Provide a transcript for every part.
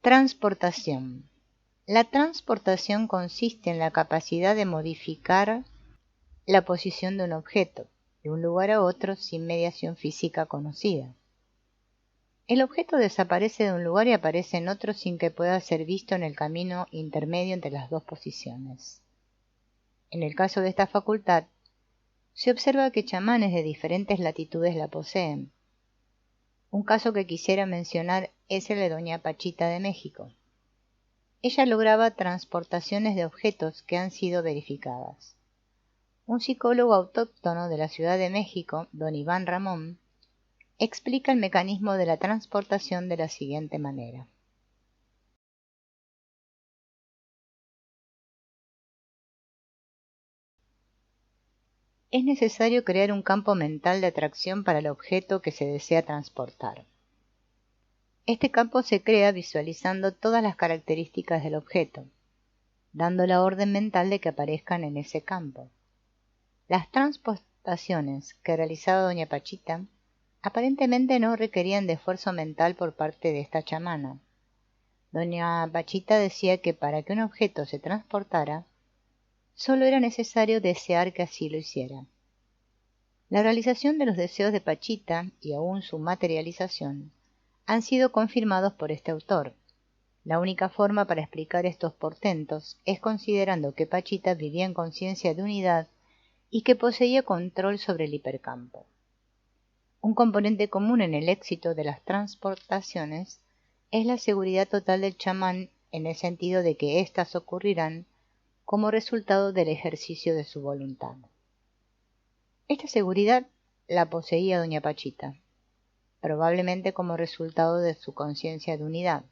Transportación. La transportación consiste en la capacidad de modificar la posición de un objeto de un lugar a otro sin mediación física conocida. El objeto desaparece de un lugar y aparece en otro sin que pueda ser visto en el camino intermedio entre las dos posiciones. En el caso de esta facultad, se observa que chamanes de diferentes latitudes la poseen. Un caso que quisiera mencionar es el de doña Pachita de México. Ella lograba transportaciones de objetos que han sido verificadas. Un psicólogo autóctono de la Ciudad de México, don Iván Ramón, explica el mecanismo de la transportación de la siguiente manera. Es necesario crear un campo mental de atracción para el objeto que se desea transportar. Este campo se crea visualizando todas las características del objeto, dando la orden mental de que aparezcan en ese campo. Las transportaciones que realizaba doña Pachita aparentemente no requerían de esfuerzo mental por parte de esta chamana. Doña Pachita decía que para que un objeto se transportara, solo era necesario desear que así lo hiciera. La realización de los deseos de Pachita y aún su materialización han sido confirmados por este autor. La única forma para explicar estos portentos es considerando que Pachita vivía en conciencia de unidad y que poseía control sobre el hipercampo. Un componente común en el éxito de las transportaciones es la seguridad total del chamán en el sentido de que éstas ocurrirán como resultado del ejercicio de su voluntad. Esta seguridad la poseía doña Pachita, probablemente como resultado de su conciencia de unidad.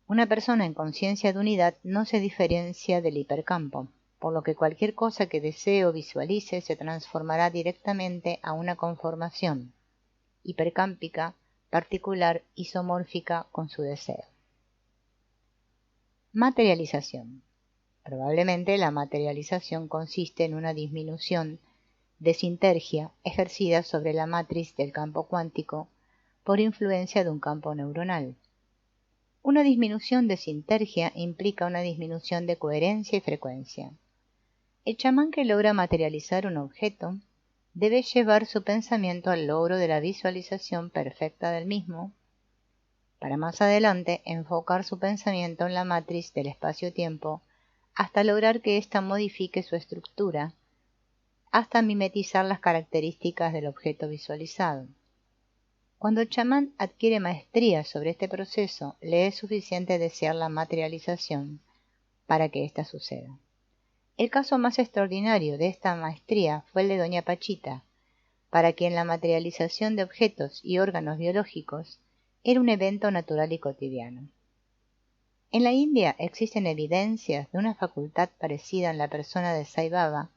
Una persona en conciencia de unidad no se diferencia del hipercampo, por lo que cualquier cosa que desee o visualice se transformará directamente a una conformación hipercámpica, particular, isomórfica con su deseo. Materialización. Probablemente la materialización consiste en una disminución de sintergia ejercida sobre la matriz del campo cuántico por influencia de un campo neuronal. Una disminución de sintergia implica una disminución de coherencia y frecuencia. El chamán que logra materializar un objeto debe llevar su pensamiento al logro de la visualización perfecta del mismo, para más adelante enfocar su pensamiento en la matriz del espacio-tiempo hasta lograr que ésta modifique su estructura, hasta mimetizar las características del objeto visualizado. Cuando el chamán adquiere maestría sobre este proceso, le es suficiente desear la materialización para que ésta suceda. El caso más extraordinario de esta maestría fue el de doña Pachita, para quien la materialización de objetos y órganos biológicos era un evento natural y cotidiano. En la India existen evidencias de una facultad parecida en la persona de Sai Baba,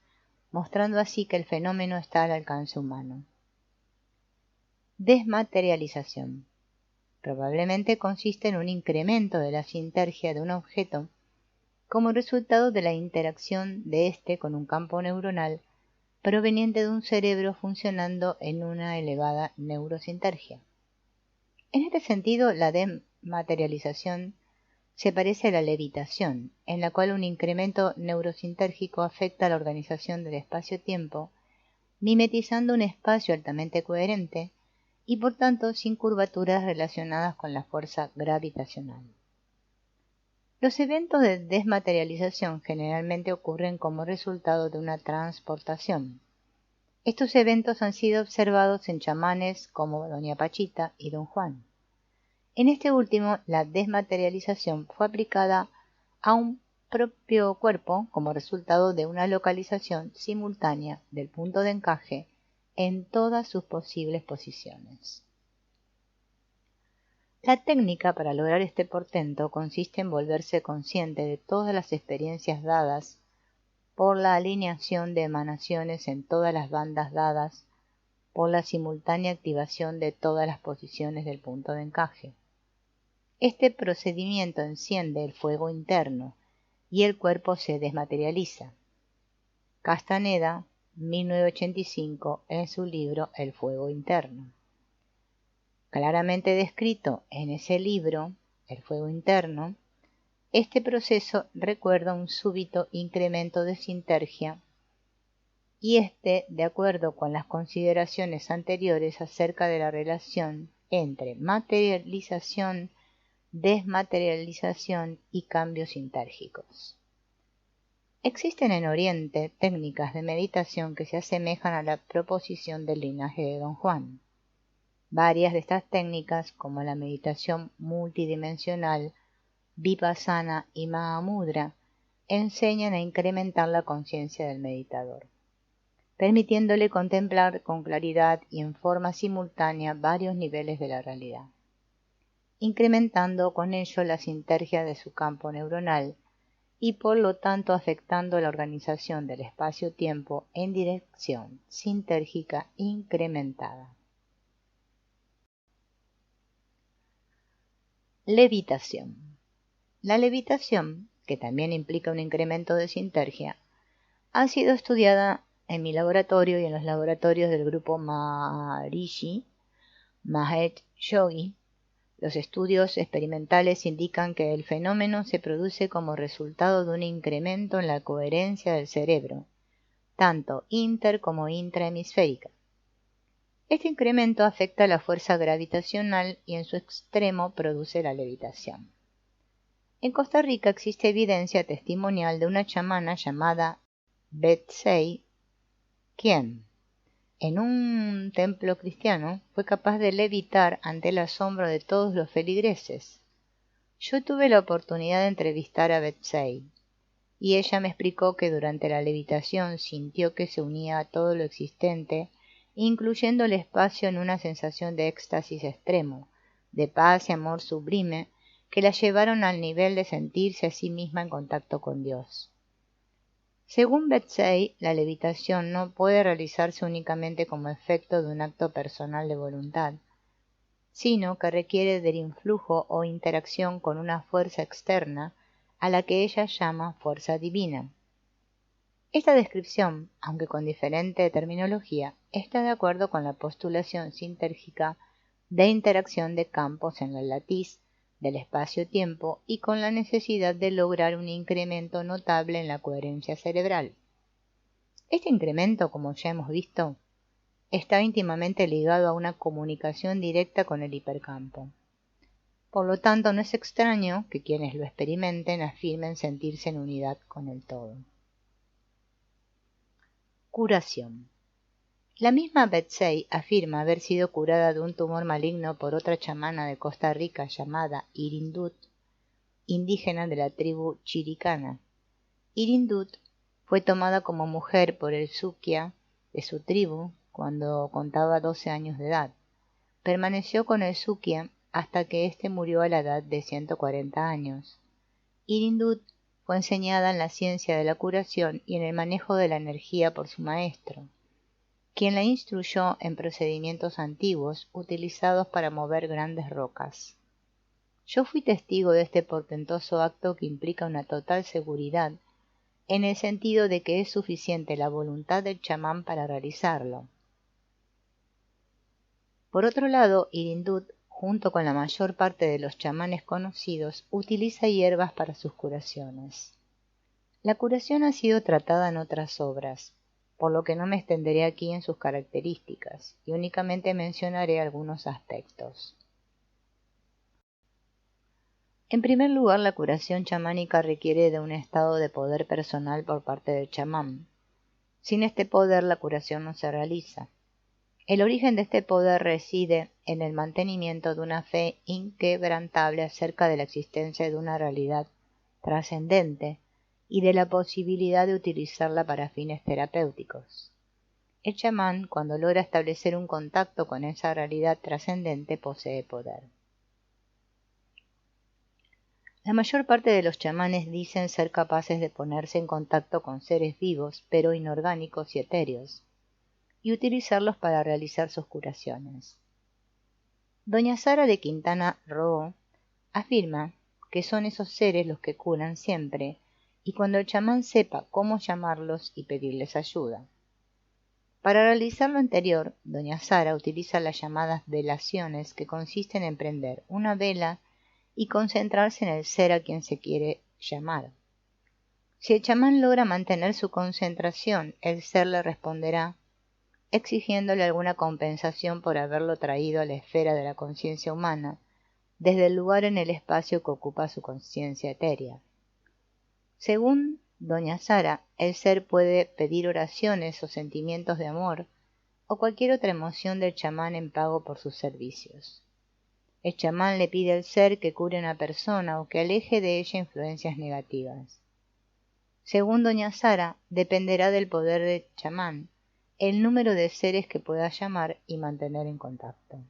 mostrando así que el fenómeno está al alcance humano. Desmaterialización. Probablemente consiste en un incremento de la sintergia de un objeto como resultado de la interacción de éste con un campo neuronal proveniente de un cerebro funcionando en una elevada neurosintergia. En este sentido, la desmaterialización se parece a la levitación, en la cual un incremento neurosintérgico afecta a la organización del espacio-tiempo, mimetizando un espacio altamente coherente y por tanto sin curvaturas relacionadas con la fuerza gravitacional. Los eventos de desmaterialización generalmente ocurren como resultado de una transportación. Estos eventos han sido observados en chamanes como doña Pachita y don Juan. En este último, la desmaterialización fue aplicada a un propio cuerpo como resultado de una localización simultánea del punto de encaje en todas sus posibles posiciones. La técnica para lograr este portento consiste en volverse consciente de todas las experiencias dadas por la alineación de emanaciones en todas las bandas dadas por la simultánea activación de todas las posiciones del punto de encaje. Este procedimiento enciende el fuego interno y el cuerpo se desmaterializa. Castaneda, 1985, en su libro El fuego interno. Claramente descrito en ese libro, El fuego interno, este proceso recuerda un súbito incremento de sintergia y de acuerdo con las consideraciones anteriores acerca de la relación entre materialización, desmaterialización y cambios sintérgicos. Existen en Oriente técnicas de meditación que se asemejan a la proposición del linaje de Don Juan. Varias de estas técnicas, como la meditación multidimensional, Vipassana y Mahamudra, enseñan a incrementar la conciencia del meditador, permitiéndole contemplar con claridad y en forma simultánea varios niveles de la realidad, incrementando con ello la sintergia de su campo neuronal y por lo tanto afectando la organización del espacio-tiempo en dirección sintérgica incrementada. Levitación. La levitación, que también implica un incremento de sintergia, ha sido estudiada en mi laboratorio y en los laboratorios del grupo Maharishi Mahesh Yogi. Los estudios experimentales indican que el fenómeno se produce como resultado de un incremento en la coherencia del cerebro, tanto inter como intrahemisférica. Este incremento afecta la fuerza gravitacional y en su extremo produce la levitación. En Costa Rica existe evidencia testimonial de una chamana llamada Betsey, quien, en un templo cristiano, fue capaz de levitar ante el asombro de todos los feligreses. Yo tuve la oportunidad de entrevistar a Betsey, y ella me explicó que durante la levitación sintió que se unía a todo lo existente, incluyendo el espacio en una sensación de éxtasis extremo, de paz y amor sublime, que la llevaron al nivel de sentirse a sí misma en contacto con Dios. Según Betsey, la levitación no puede realizarse únicamente como efecto de un acto personal de voluntad, sino que requiere del influjo o interacción con una fuerza externa a la que ella llama fuerza divina. Esta descripción, aunque con diferente terminología, está de acuerdo con la postulación sintérgica de interacción de campos en la latiz del espacio-tiempo y con la necesidad de lograr un incremento notable en la coherencia cerebral. Este incremento, como ya hemos visto, está íntimamente ligado a una comunicación directa con el hipercampo. Por lo tanto, no es extraño que quienes lo experimenten afirmen sentirse en unidad con el todo. Curación. La misma Betsey afirma haber sido curada de un tumor maligno por otra chamana de Costa Rica llamada Irindut, indígena de la tribu chiricana. Irindut fue tomada como mujer por el Sukia de su tribu cuando contaba 12 años de edad. Permaneció con el Sukia hasta que éste murió a la edad de 140 años. Irindut fue enseñada en la ciencia de la curación y en el manejo de la energía por su maestro, quien la instruyó en procedimientos antiguos utilizados para mover grandes rocas. Yo fui testigo de este portentoso acto que implica una total seguridad, en el sentido de que es suficiente la voluntad del chamán para realizarlo. Por otro lado, Irindut, junto con la mayor parte de los chamanes conocidos, utiliza hierbas para sus curaciones. La curación ha sido tratada en otras obras, por lo que no me extenderé aquí en sus características, y únicamente mencionaré algunos aspectos. En primer lugar, la curación chamánica requiere de un estado de poder personal por parte del chamán. Sin este poder, la curación no se realiza. El origen de este poder reside en el mantenimiento de una fe inquebrantable acerca de la existencia de una realidad trascendente y de la posibilidad de utilizarla para fines terapéuticos. El chamán, cuando logra establecer un contacto con esa realidad trascendente, posee poder. La mayor parte de los chamanes dicen ser capaces de ponerse en contacto con seres vivos, pero inorgánicos y etéreos, y utilizarlos para realizar sus curaciones. Doña Sara de Quintana Roo afirma que son esos seres los que curan siempre, y cuando el chamán sepa cómo llamarlos y pedirles ayuda. Para realizar lo anterior, doña Sara utiliza las llamadas velaciones, que consisten en prender una vela y concentrarse en el ser a quien se quiere llamar. Si el chamán logra mantener su concentración, el ser le responderá, exigiéndole alguna compensación por haberlo traído a la esfera de la conciencia humana, desde el lugar en el espacio que ocupa su conciencia etérea. Según doña Sara, el ser puede pedir oraciones o sentimientos de amor o cualquier otra emoción del chamán en pago por sus servicios. El chamán le pide al ser que cure a una persona o que aleje de ella influencias negativas. Según doña Sara, dependerá del poder del chamán el número de seres que pueda llamar y mantener en contacto.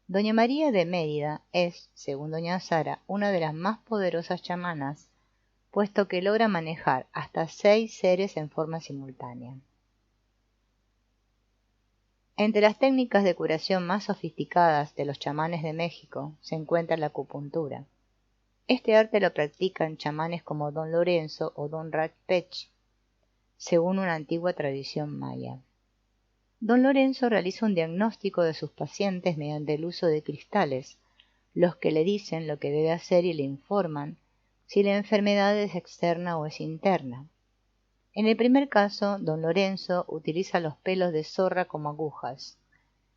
Doña María de Mérida es, según doña Sara, una de las más poderosas chamanas, puesto que logra manejar hasta 6 seres en forma simultánea. Entre las técnicas de curación más sofisticadas de los chamanes de México se encuentra la acupuntura. Este arte lo practican chamanes como Don Lorenzo o Don Ratpech, según una antigua tradición maya. Don Lorenzo realiza un diagnóstico de sus pacientes mediante el uso de cristales, los que le dicen lo que debe hacer y le informan si la enfermedad es externa o es interna. En el primer caso, don Lorenzo utiliza los pelos de zorra como agujas.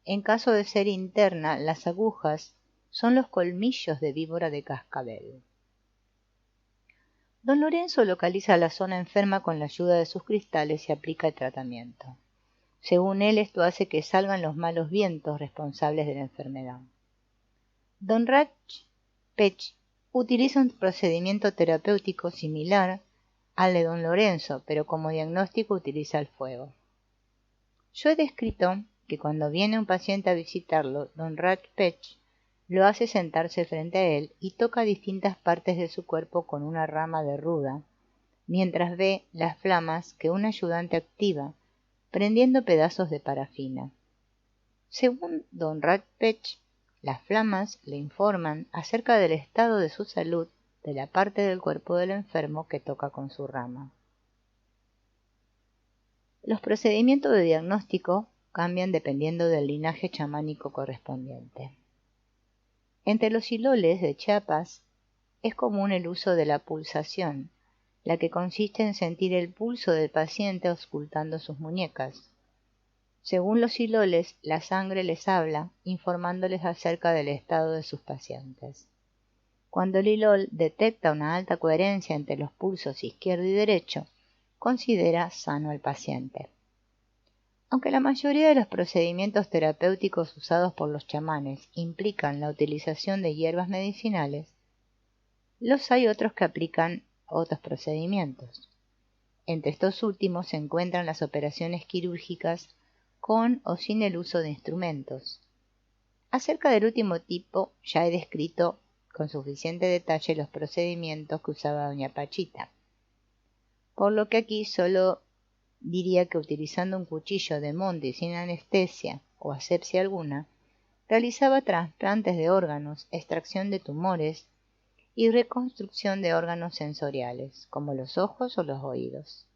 En caso de ser interna, las agujas son los colmillos de víbora de cascabel. Don Lorenzo localiza la zona enferma con la ayuda de sus cristales y aplica el tratamiento. Según él, esto hace que salgan los malos vientos responsables de la enfermedad. Don Ratpech utiliza un procedimiento terapéutico similar al de don Lorenzo, pero como diagnóstico utiliza el fuego. Yo he descrito que cuando viene un paciente a visitarlo, don Ratpech lo hace sentarse frente a él y toca distintas partes de su cuerpo con una rama de ruda, mientras ve las flamas que un ayudante activa, prendiendo pedazos de parafina. Según don Ratpech, las flamas le informan acerca del estado de su salud de la parte del cuerpo del enfermo que toca con su rama. Los procedimientos de diagnóstico cambian dependiendo del linaje chamánico correspondiente. Entre los iloles de Chiapas es común el uso de la pulsación, la que consiste en sentir el pulso del paciente auscultando sus muñecas. Según los iloles, la sangre les habla, informándoles acerca del estado de sus pacientes. Cuando el ilol detecta una alta coherencia entre los pulsos izquierdo y derecho, considera sano al paciente. Aunque la mayoría de los procedimientos terapéuticos usados por los chamanes implican la utilización de hierbas medicinales, los hay otros que aplican otros procedimientos. Entre estos últimos se encuentran las operaciones quirúrgicas con o sin el uso de instrumentos. Acerca del último tipo ya he descrito con suficiente detalle los procedimientos que usaba doña Pachita, por lo que aquí solo diría que utilizando un cuchillo de monte sin anestesia o asepsia alguna, realizaba trasplantes de órganos, extracción de tumores y reconstrucción de órganos sensoriales, como los ojos o los oídos.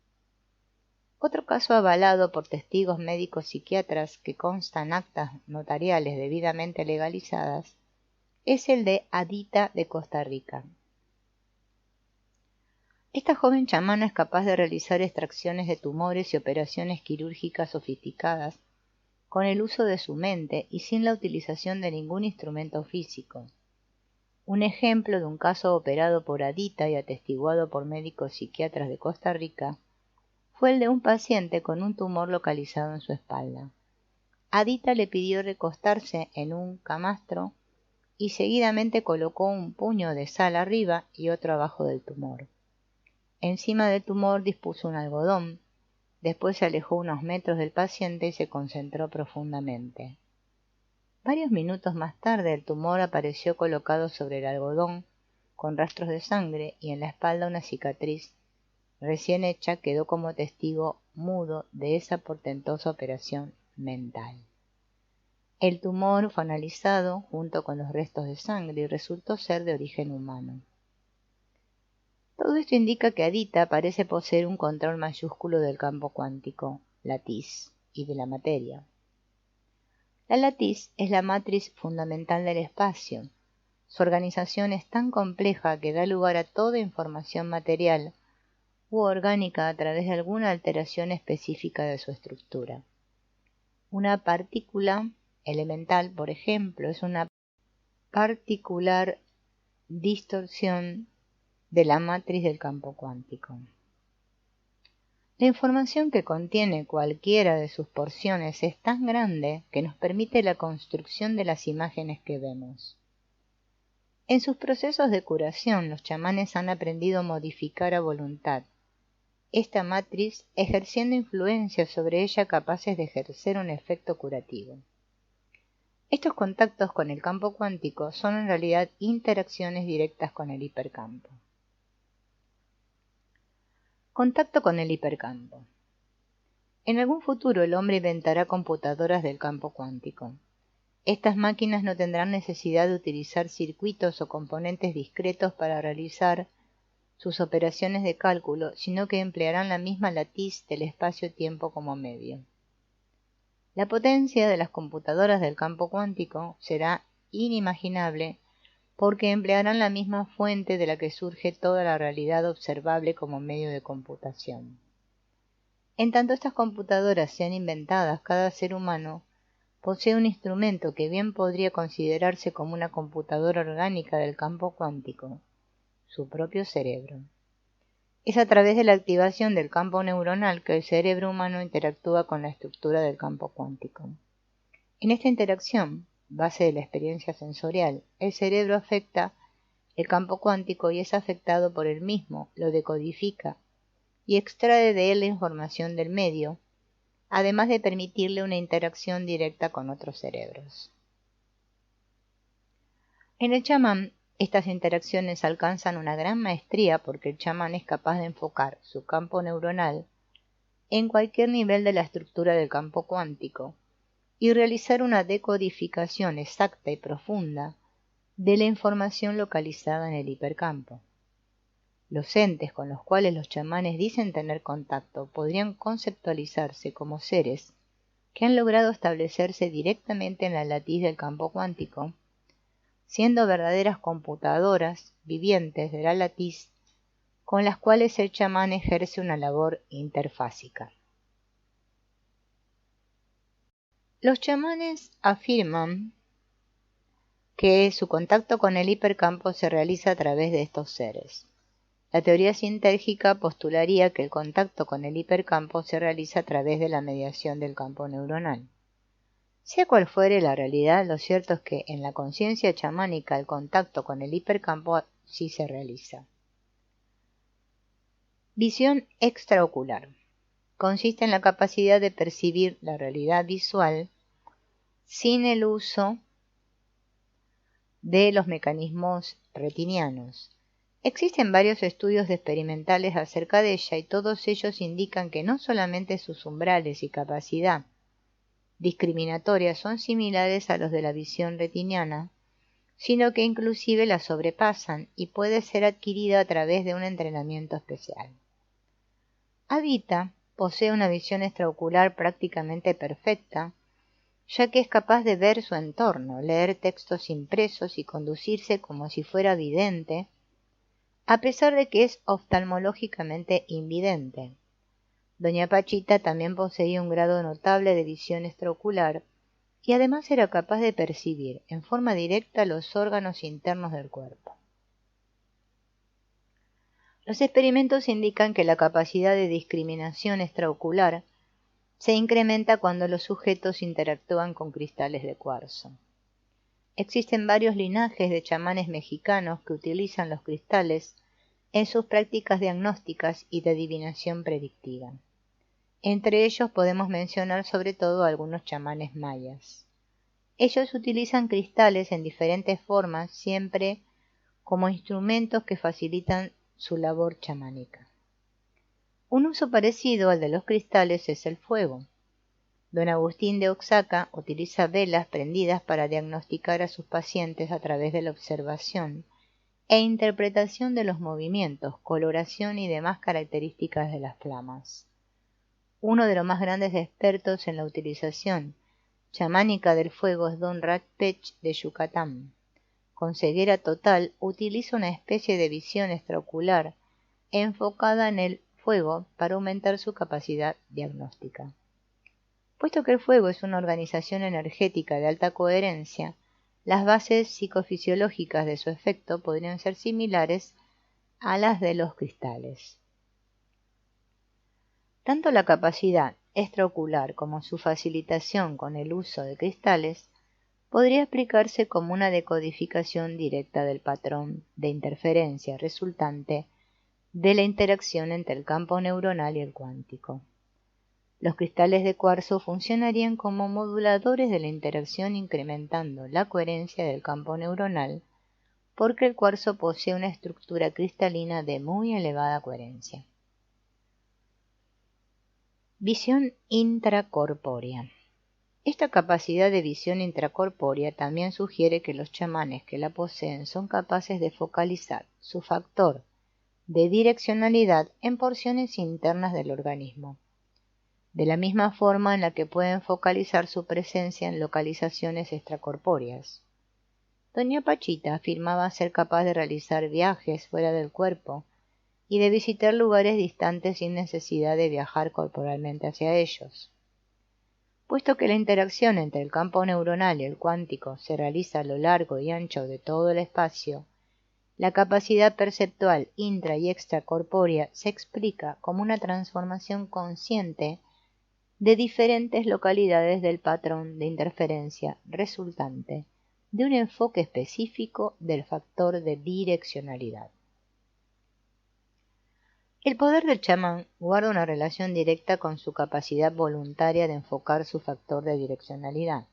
Otro caso avalado por testigos médicos psiquiatras que constan actas notariales debidamente legalizadas es el de Adita de Costa Rica. Esta joven chamana es capaz de realizar extracciones de tumores y operaciones quirúrgicas sofisticadas con el uso de su mente y sin la utilización de ningún instrumento físico. Un ejemplo de un caso operado por Adita y atestiguado por médicos psiquiatras de Costa Rica fue el de un paciente con un tumor localizado en su espalda. Adita le pidió recostarse en un camastro y seguidamente colocó un puño de sal arriba y otro abajo del tumor. Encima del tumor dispuso un algodón, después se alejó unos metros del paciente y se concentró profundamente. Varios minutos más tarde el tumor apareció colocado sobre el algodón, con rastros de sangre y en la espalda una cicatriz recién hecha quedó como testigo mudo de esa portentosa operación mental. El tumor fue analizado junto con los restos de sangre y resultó ser de origen humano. Todo esto indica que Adita parece poseer un control mayúsculo del campo cuántico, latiz, y de la materia. La latiz es la matriz fundamental del espacio. Su organización es tan compleja que da lugar a toda información material u orgánica a través de alguna alteración específica de su estructura. Una partícula elemental, por ejemplo, es una particular distorsión de la matriz del campo cuántico. La información que contiene cualquiera de sus porciones es tan grande que nos permite la construcción de las imágenes que vemos. En sus procesos de curación, los chamanes han aprendido a modificar a voluntad esta matriz, ejerciendo influencia sobre ella capaces de ejercer un efecto curativo. Estos contactos con el campo cuántico son en realidad interacciones directas con el hipercampo. Contacto con el hipercampo. En algún futuro el hombre inventará computadoras del campo cuántico. Estas máquinas no tendrán necesidad de utilizar circuitos o componentes discretos para realizar sus operaciones de cálculo, sino que emplearán la misma latiz del espacio-tiempo como medio. La potencia de las computadoras del campo cuántico será inimaginable porque emplearán la misma fuente de la que surge toda la realidad observable como medio de computación. En tanto estas computadoras sean inventadas, cada ser humano posee un instrumento que bien podría considerarse como una computadora orgánica del campo cuántico, su propio cerebro. Es a través de la activación del campo neuronal que el cerebro humano interactúa con la estructura del campo cuántico. En esta interacción, base de la experiencia sensorial, el cerebro afecta el campo cuántico y es afectado por él mismo, lo decodifica y extrae de él la información del medio, además de permitirle una interacción directa con otros cerebros. En el chamán, estas interacciones alcanzan una gran maestría porque el chamán es capaz de enfocar su campo neuronal en cualquier nivel de la estructura del campo cuántico y realizar una decodificación exacta y profunda de la información localizada en el hipercampo. Los entes con los cuales los chamanes dicen tener contacto podrían conceptualizarse como seres que han logrado establecerse directamente en la latiz del campo cuántico, siendo verdaderas computadoras vivientes de la latiz con las cuales el chamán ejerce una labor interfásica. Los chamanes afirman que su contacto con el hipercampo se realiza a través de estos seres. La teoría sintérgica postularía que el contacto con el hipercampo se realiza a través de la mediación del campo neuronal. Sea cual fuere la realidad, lo cierto es que en la conciencia chamánica el contacto con el hipercampo sí se realiza. Visión extraocular. Consiste en la capacidad de percibir la realidad visual sin el uso de los mecanismos retinianos. Existen varios estudios experimentales acerca de ella y todos ellos indican que no solamente sus umbrales y capacidad discriminatoria son similares a los de la visión retiniana, sino que inclusive la sobrepasan y puede ser adquirida a través de un entrenamiento especial. Habita posee una visión extraocular prácticamente perfecta, ya que es capaz de ver su entorno, leer textos impresos y conducirse como si fuera vidente, a pesar de que es oftalmológicamente invidente. Doña Pachita también poseía un grado notable de visión extraocular y además era capaz de percibir en forma directa los órganos internos del cuerpo. Los experimentos indican que la capacidad de discriminación extraocular se incrementa cuando los sujetos interactúan con cristales de cuarzo. Existen varios linajes de chamanes mexicanos que utilizan los cristales en sus prácticas diagnósticas y de adivinación predictiva. Entre ellos podemos mencionar sobre todo a algunos chamanes mayas. Ellos utilizan cristales en diferentes formas, siempre como instrumentos que facilitan su labor chamánica. Un uso parecido al de los cristales es el fuego. Don Agustín de Oaxaca utiliza velas prendidas para diagnosticar a sus pacientes a través de la observación e interpretación de los movimientos, coloración y demás características de las flamas. Uno de los más grandes expertos en la utilización chamánica del fuego es Don Ratpech de Yucatán. Con ceguera total, utiliza una especie de visión extraocular enfocada en el fuego para aumentar su capacidad diagnóstica. Puesto que el fuego es una organización energética de alta coherencia, las bases psicofisiológicas de su efecto podrían ser similares a las de los cristales. Tanto la capacidad extraocular como su facilitación con el uso de cristales podría explicarse como una decodificación directa del patrón de interferencia resultante de la interacción entre el campo neuronal y el cuántico. Los cristales de cuarzo funcionarían como moduladores de la interacción incrementando la coherencia del campo neuronal porque el cuarzo posee una estructura cristalina de muy elevada coherencia. Visión intracorpórea. Esta capacidad de visión intracorpórea también sugiere que los chamanes que la poseen son capaces de focalizar su factor de direccionalidad en porciones internas del organismo, de la misma forma en la que pueden focalizar su presencia en localizaciones extracorpóreas. Doña Pachita afirmaba ser capaz de realizar viajes fuera del cuerpo y de visitar lugares distantes sin necesidad de viajar corporalmente hacia ellos. Puesto que la interacción entre el campo neuronal y el cuántico se realiza a lo largo y ancho de todo el espacio, la capacidad perceptual intra y extracorpórea se explica como una transformación consciente de diferentes localidades del patrón de interferencia resultante de un enfoque específico del factor de direccionalidad. El poder del chamán guarda una relación directa con su capacidad voluntaria de enfocar su factor de direccionalidad,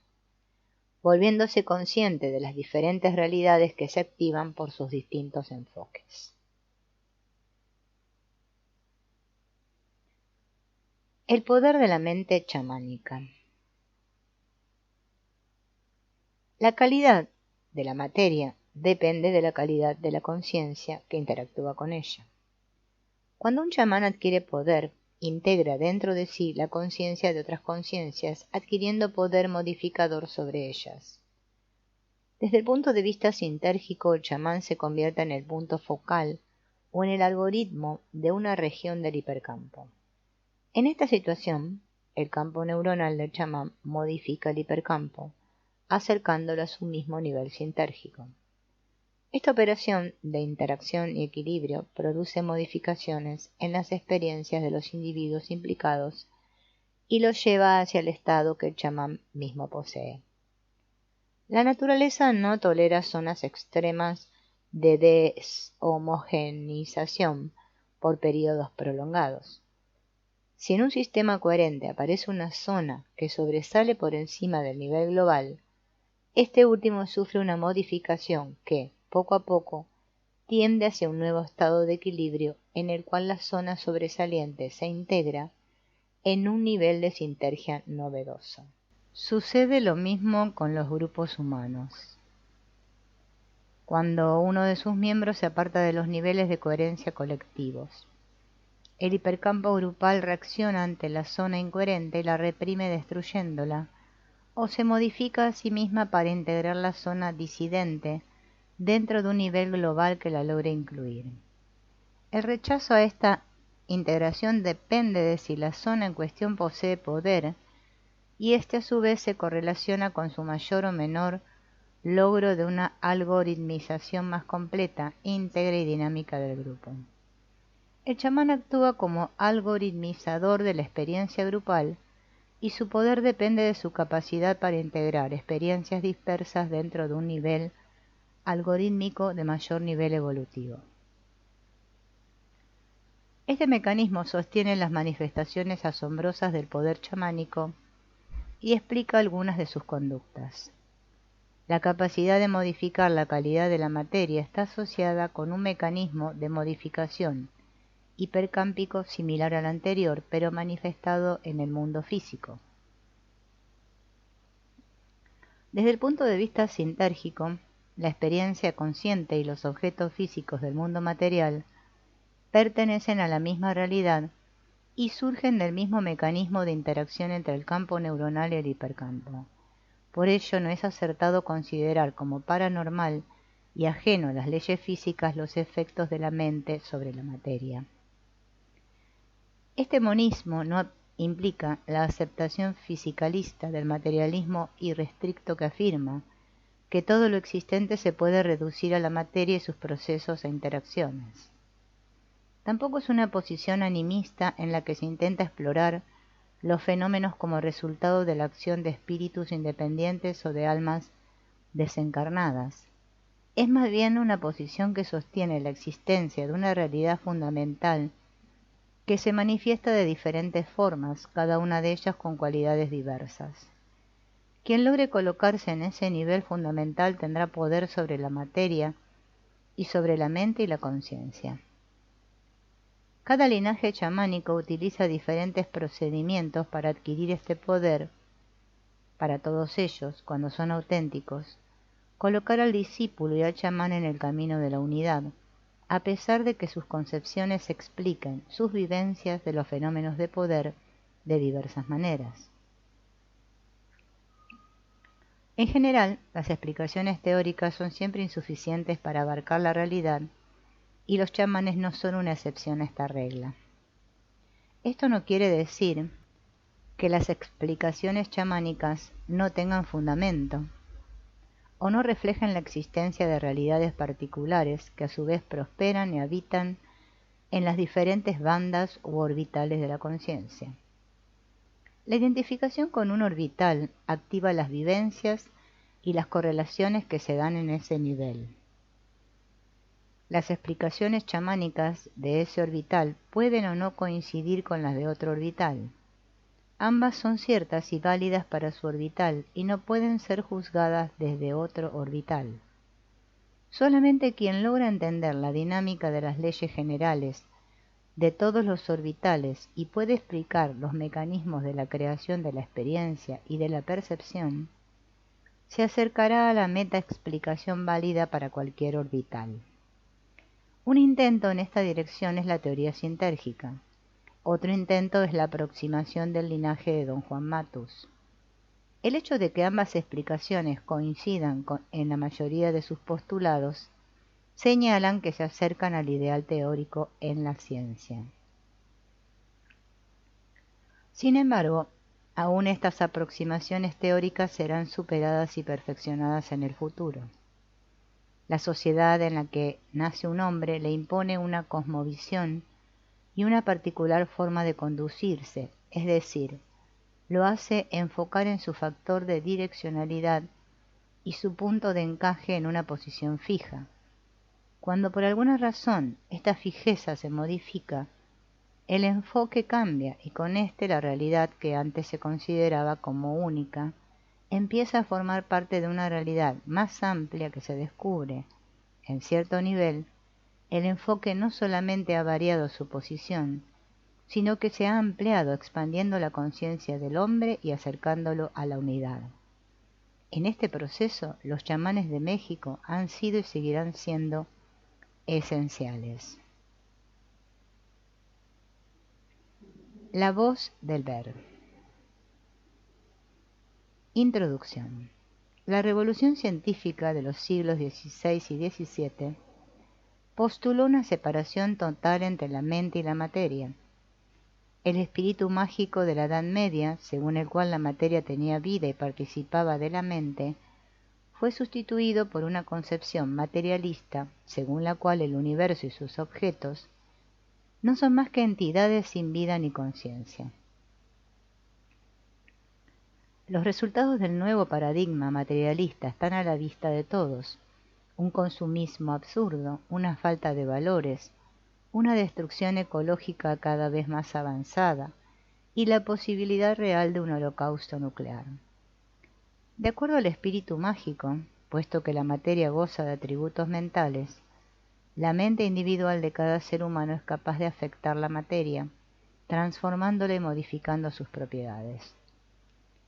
volviéndose consciente de las diferentes realidades que se activan por sus distintos enfoques. El poder de la mente chamánica. La calidad de la materia depende de la calidad de la conciencia que interactúa con ella. Cuando un chamán adquiere poder, integra dentro de sí la conciencia de otras conciencias, adquiriendo poder modificador sobre ellas. Desde el punto de vista sintérgico, el chamán se convierte en el punto focal o en el algoritmo de una región del hipercampo. En esta situación, el campo neuronal del chamán modifica el hipercampo, acercándolo a su mismo nivel sintérgico. Esta operación de interacción y equilibrio produce modificaciones en las experiencias de los individuos implicados y los lleva hacia el estado que el chamán mismo posee. La naturaleza no tolera zonas extremas de deshomogenización por periodos prolongados. Si en un sistema coherente aparece una zona que sobresale por encima del nivel global, este último sufre una modificación que, poco a poco, tiende hacia un nuevo estado de equilibrio en el cual la zona sobresaliente se integra en un nivel de sintergia novedoso. Sucede lo mismo con los grupos humanos. Cuando uno de sus miembros se aparta de los niveles de coherencia colectivos, el hipercampo grupal reacciona ante la zona incoherente y la reprime destruyéndola, o se modifica a sí misma para integrar la zona disidente dentro de un nivel global que la logre incluir. El rechazo a esta integración depende de si la zona en cuestión posee poder, y este a su vez se correlaciona con su mayor o menor logro de una algoritmización más completa, íntegra y dinámica del grupo. El chamán actúa como algoritmizador de la experiencia grupal y su poder depende de su capacidad para integrar experiencias dispersas dentro de un nivel algorítmico de mayor nivel evolutivo. Este mecanismo sostiene las manifestaciones asombrosas del poder chamánico y explica algunas de sus conductas. La capacidad de modificar la calidad de la materia está asociada con un mecanismo de modificación hipercámpico similar al anterior, pero manifestado en el mundo físico. Desde el punto de vista sintérgico, la experiencia consciente y los objetos físicos del mundo material pertenecen a la misma realidad y surgen del mismo mecanismo de interacción entre el campo neuronal y el hipercampo. Por ello no es acertado considerar como paranormal y ajeno a las leyes físicas los efectos de la mente sobre la materia. Este monismo no implica la aceptación fisicalista del materialismo irrestricto que afirma que todo lo existente se puede reducir a la materia y sus procesos e interacciones. Tampoco es una posición animista en la que se intenta explorar los fenómenos como resultado de la acción de espíritus independientes o de almas desencarnadas. Es más bien una posición que sostiene la existencia de una realidad fundamental que se manifiesta de diferentes formas, cada una de ellas con cualidades diversas. Quien logre colocarse en ese nivel fundamental tendrá poder sobre la materia y sobre la mente y la conciencia. Cada linaje chamánico utiliza diferentes procedimientos para adquirir este poder. Para todos ellos, cuando son auténticos, colocar al discípulo y al chamán en el camino de la unidad, a pesar de que sus concepciones expliquen sus vivencias de los fenómenos de poder de diversas maneras. En general, las explicaciones teóricas son siempre insuficientes para abarcar la realidad, y los chamanes no son una excepción a esta regla. Esto no quiere decir que las explicaciones chamánicas no tengan fundamento, o no reflejen la existencia de realidades particulares que a su vez prosperan y habitan en las diferentes bandas u orbitales de la conciencia. La identificación con un orbital activa las vivencias y las correlaciones que se dan en ese nivel. Las explicaciones chamánicas de ese orbital pueden o no coincidir con las de otro orbital. Ambas son ciertas y válidas para su orbital y no pueden ser juzgadas desde otro orbital. Solamente quien logra entender la dinámica de las leyes generales de todos los orbitales y puede explicar los mecanismos de la creación de la experiencia y de la percepción, se acercará a la metaexplicación válida para cualquier orbital. Un intento en esta dirección es la teoría sintérgica. Otro intento es la aproximación del linaje de don Juan Matus. El hecho de que ambas explicaciones coincidan en la mayoría de sus postulados señalan que se acercan al ideal teórico en la ciencia. Sin embargo, aún estas aproximaciones teóricas serán superadas y perfeccionadas en el futuro. La sociedad en la que nace un hombre le impone una cosmovisión y una particular forma de conducirse, es decir, lo hace enfocar en su factor de direccionalidad y su punto de encaje en una posición fija. Cuando por alguna razón esta fijeza se modifica, el enfoque cambia y con este la realidad que antes se consideraba como única empieza a formar parte de una realidad más amplia que se descubre. En cierto nivel, el enfoque no solamente ha variado su posición, sino que se ha ampliado expandiendo la conciencia del hombre y acercándolo a la unidad. En este proceso, los chamanes de México han sido y seguirán siendo esenciales. La voz del ver. Introducción. La revolución científica de los siglos XVI y XVII postuló una separación total entre la mente y la materia. El espíritu mágico de la Edad Media, según el cual la materia tenía vida y participaba de la mente, fue sustituido por una concepción materialista, según la cual el universo y sus objetos no son más que entidades sin vida ni conciencia. Los resultados del nuevo paradigma materialista están a la vista de todos: un consumismo absurdo, una falta de valores, una destrucción ecológica cada vez más avanzada y la posibilidad real de un holocausto nuclear. De acuerdo al espíritu mágico, puesto que la materia goza de atributos mentales, la mente individual de cada ser humano es capaz de afectar la materia, transformándola y modificando sus propiedades.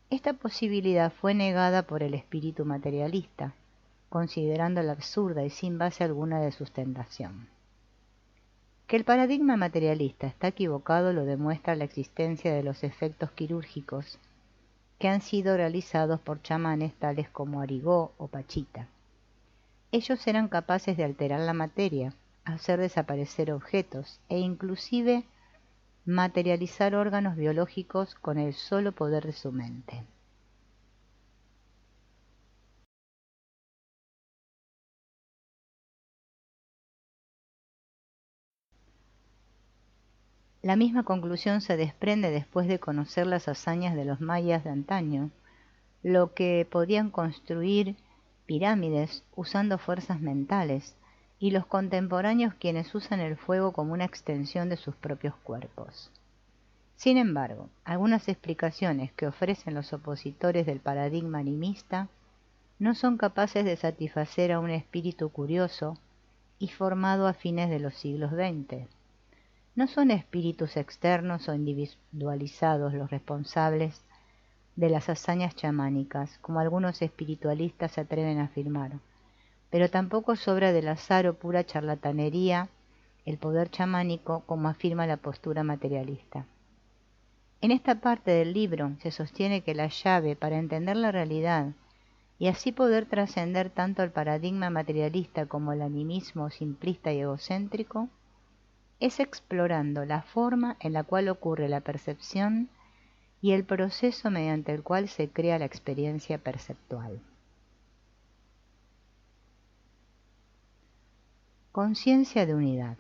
Esta posibilidad fue negada por el espíritu materialista, considerándola absurda y sin base alguna de sustentación. Que el paradigma materialista está equivocado lo demuestra la existencia de los efectos quirúrgicos que han sido realizados por chamanes tales como Arigó o Pachita. Ellos eran capaces de alterar la materia, hacer desaparecer objetos e inclusive materializar órganos biológicos con el solo poder de su mente. La misma conclusión se desprende después de conocer las hazañas de los mayas de antaño, lo que podían construir pirámides usando fuerzas mentales, y los contemporáneos quienes usan el fuego como una extensión de sus propios cuerpos. Sin embargo, algunas explicaciones que ofrecen los opositores del paradigma animista no son capaces de satisfacer a un espíritu curioso y formado a fines de los siglos XX. No son espíritus externos o individualizados los responsables de las hazañas chamánicas, como algunos espiritualistas se atreven a afirmar, pero tampoco es obra del azar o pura charlatanería el poder chamánico, como afirma la postura materialista. En esta parte del libro se sostiene que la llave para entender la realidad y así poder trascender tanto el paradigma materialista como el animismo simplista y egocéntrico es explorando la forma en la cual ocurre la percepción y el proceso mediante el cual se crea la experiencia perceptual. Conciencia de unidad.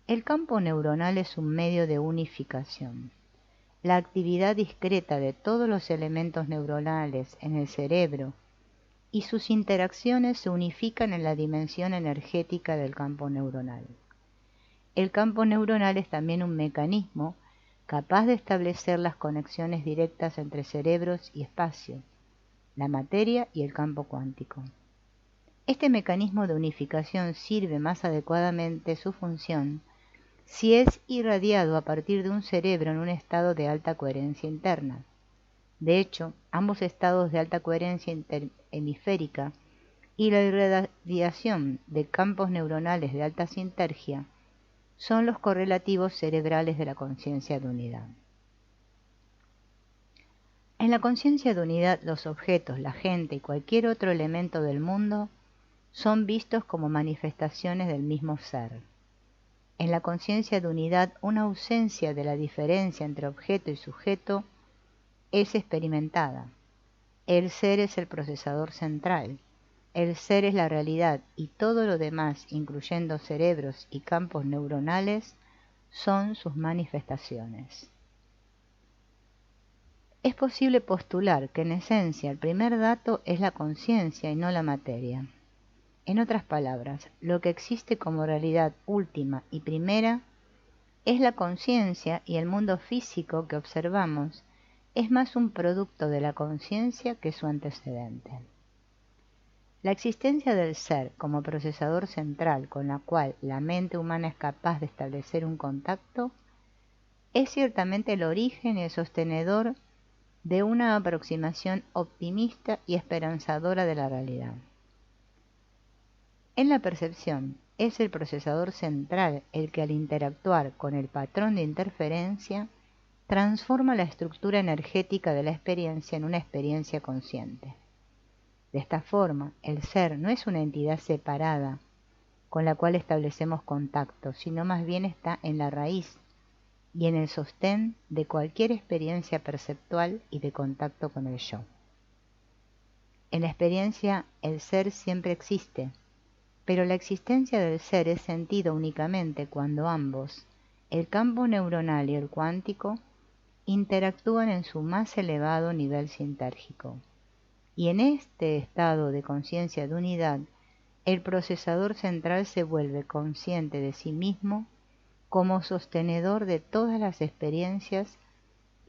El campo neuronal es un medio de unificación. La actividad discreta de todos los elementos neuronales en el cerebro y sus interacciones se unifican en la dimensión energética del campo neuronal. El campo neuronal es también un mecanismo capaz de establecer las conexiones directas entre cerebros y espacio, la materia y el campo cuántico. Este mecanismo de unificación sirve más adecuadamente su función si es irradiado a partir de un cerebro en un estado de alta coherencia interna. De hecho, ambos estados de alta coherencia hemisférica y la irradiación de campos neuronales de alta sinergia son los correlativos cerebrales de la conciencia de unidad. En la conciencia de unidad, los objetos, la gente y cualquier otro elemento del mundo son vistos como manifestaciones del mismo ser. En la conciencia de unidad, una ausencia de la diferencia entre objeto y sujeto es experimentada. El ser es el procesador central. El ser es la realidad y todo lo demás, incluyendo cerebros y campos neuronales, son sus manifestaciones. Es posible postular que en esencia el primer dato es la conciencia y no la materia. En otras palabras, lo que existe como realidad última y primera es la conciencia, y el mundo físico que observamos es más un producto de la conciencia que su antecedente. La existencia del ser como procesador central con la cual la mente humana es capaz de establecer un contacto es ciertamente el origen y el sostenedor de una aproximación optimista y esperanzadora de la realidad. En la percepción, es el procesador central el que al interactuar con el patrón de interferencia transforma la estructura energética de la experiencia en una experiencia consciente. De esta forma, el ser no es una entidad separada con la cual establecemos contacto, sino más bien está en la raíz y en el sostén de cualquier experiencia perceptual y de contacto con el yo. En la experiencia, el ser siempre existe, pero la existencia del ser es sentido únicamente cuando ambos, el campo neuronal y el cuántico, interactúan en su más elevado nivel sintérgico. Y en este estado de conciencia de unidad, el procesador central se vuelve consciente de sí mismo como sostenedor de todas las experiencias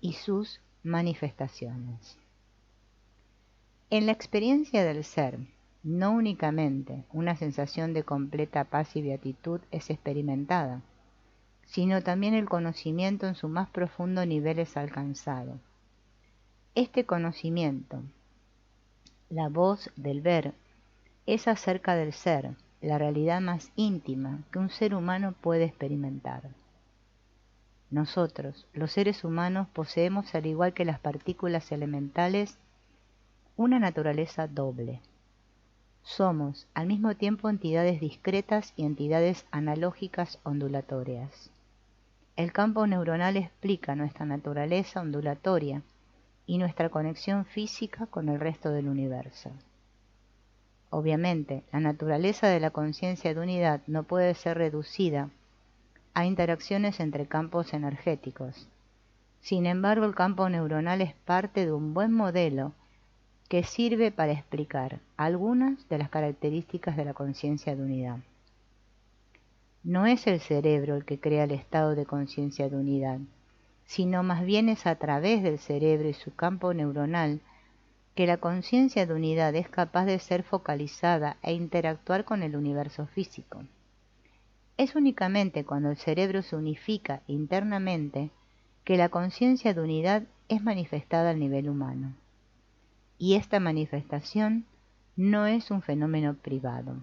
y sus manifestaciones. En la experiencia del ser, no únicamente una sensación de completa paz y beatitud es experimentada, sino también el conocimiento en su más profundo nivel es alcanzado. Este conocimiento, la voz del ver, es acerca del ser, la realidad más íntima que un ser humano puede experimentar. Nosotros, los seres humanos, poseemos, al igual que las partículas elementales, una naturaleza doble. Somos, al mismo tiempo, entidades discretas y entidades analógicas ondulatorias. El campo neuronal explica nuestra naturaleza ondulatoria y nuestra conexión física con el resto del universo. Obviamente, la naturaleza de la conciencia de unidad no puede ser reducida a interacciones entre campos energéticos. Sin embargo, el campo neuronal es parte de un buen modelo que sirve para explicar algunas de las características de la conciencia de unidad. No es el cerebro el que crea el estado de conciencia de unidad, sino más bien es a través del cerebro y su campo neuronal que la conciencia de unidad es capaz de ser focalizada e interactuar con el universo físico. Es únicamente cuando el cerebro se unifica internamente que la conciencia de unidad es manifestada al nivel humano. Y esta manifestación no es un fenómeno privado.